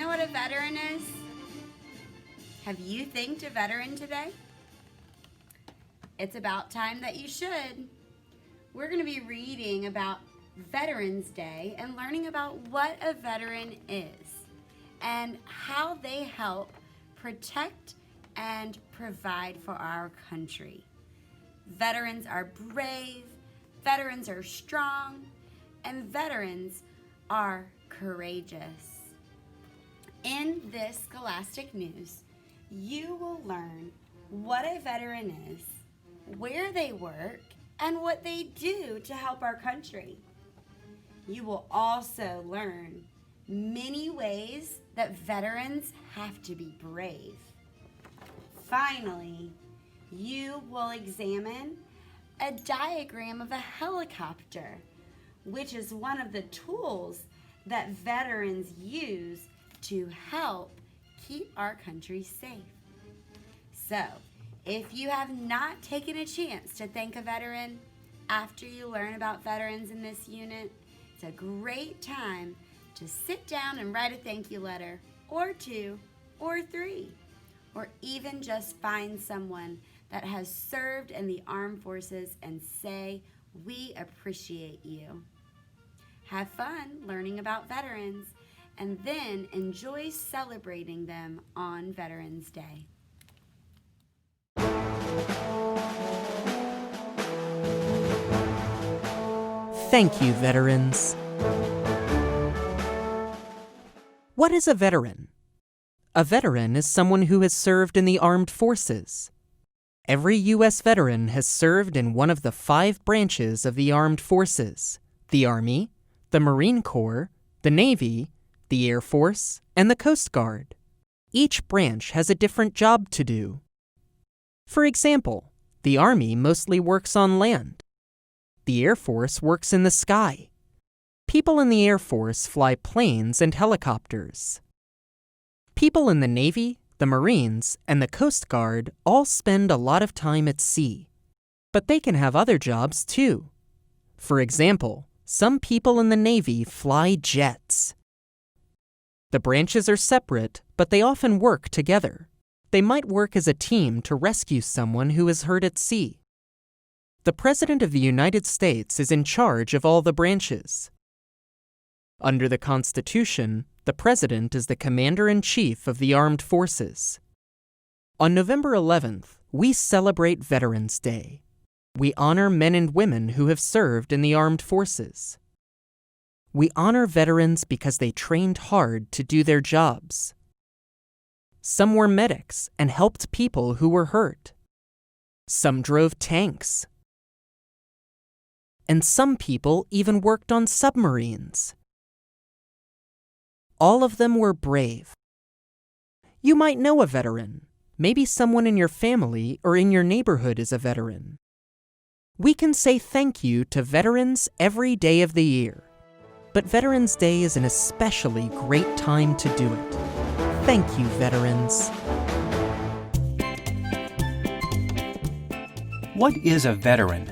know what a veteran is? Have you thanked a veteran today? It's about time that you should. We're going to be reading about Veterans Day and learning about what a veteran is and how they help protect and provide for our country. Veterans are brave, veterans are strong, and veterans are courageous. In this Scholastic News, you will learn what a veteran is, where they work, and what they do to help our country. You will also learn many ways that veterans have to be brave. Finally, you will examine a diagram of a helicopter, which is one of the tools that veterans use to help keep our country safe. So, if you have not taken a chance to thank a veteran after you learn about veterans in this unit, it's a great time to sit down and write a thank you letter, or 2, or 3, or even just find someone that has served in the armed forces and say, "We appreciate you." Have fun learning about veterans and then enjoy celebrating them on Veterans Day. Thank you, veterans. What is a veteran? A veteran is someone who has served in the armed forces. Every U.S. veteran has served in one of the 5 branches of the armed forces: the Army, the Marine Corps, the Navy, the Air Force, and the Coast Guard. Each branch has a different job to do. For example, the Army mostly works on land. The Air Force works in the sky. People in the Air Force fly planes and helicopters. People in the Navy, the Marines, and the Coast Guard all spend a lot of time at sea. But they can have other jobs too. For example, some people in the Navy fly jets. The branches are separate, but they often work together. They might work as a team to rescue someone who is hurt at sea. The President of the United States is in charge of all the branches. Under the Constitution, the President is the Commander-in-Chief of the Armed Forces. On November 11th, we celebrate Veterans Day. We honor men and women who have served in the armed forces. We honor veterans because they trained hard to do their jobs. Some were medics and helped people who were hurt. Some drove tanks. And some people even worked on submarines. All of them were brave. You might know a veteran. Maybe someone in your family or in your neighborhood is a veteran. We can say thank you to veterans every day of the year. But Veterans Day is an especially great time to do it. Thank you, veterans. What is a veteran?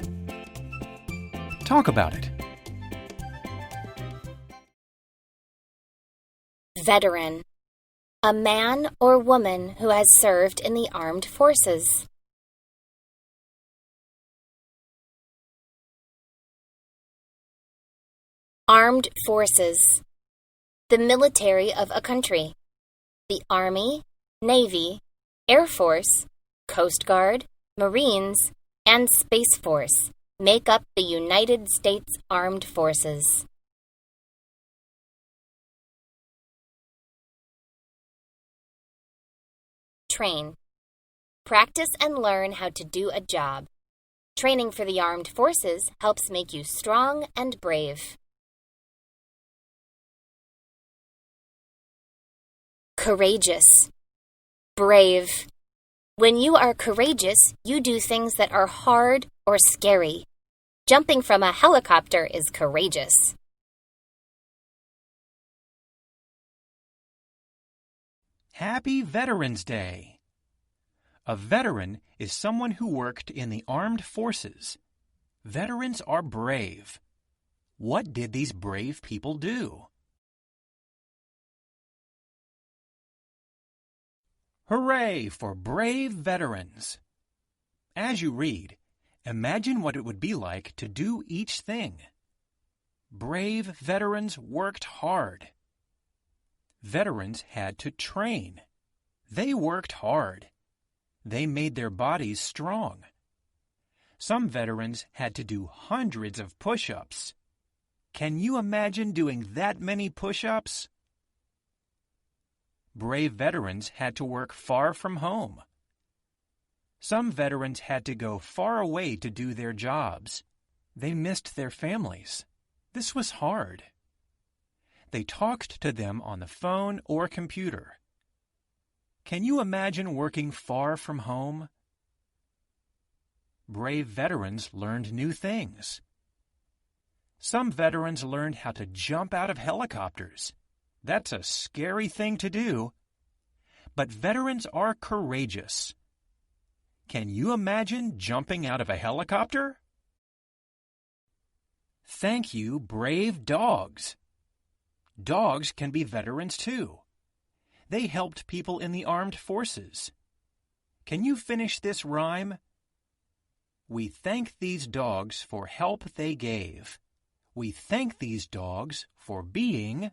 Talk about it. Veteran. A man or woman who has served in the armed forces. Armed forces. The military of a country. The Army, Navy, Air Force, Coast Guard, Marines, and Space Force make up the United States Armed Forces. Train. Practice and learn how to do a job. Training for the armed forces helps make you strong and brave. Courageous. Brave. When you are courageous, you do things that are hard or scary. Jumping from a helicopter is courageous. Happy Veterans Day! A veteran is someone who worked in the armed forces. Veterans are brave. What did these brave people do? Hooray for brave veterans! As you read, imagine what it would be like to do each thing. Brave veterans worked hard. Veterans had to train. They worked hard. They made their bodies strong. Some veterans had to do hundreds of push-ups. Can you imagine doing that many push-ups? Brave veterans had to work far from home. Some veterans had to go far away to do their jobs. They missed their families. This was hard. They talked to them on the phone or computer. Can you imagine working far from home? Brave veterans learned new things. Some veterans learned how to jump out of helicopters. That's a scary thing to do. But veterans are courageous. Can you imagine jumping out of a helicopter? Thank you, brave dogs. Dogs can be veterans too. They helped people in the armed forces. Can you finish this rhyme? We thank these dogs for help they gave. We thank these dogs for being...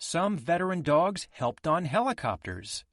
Some veteran dogs helped on helicopters.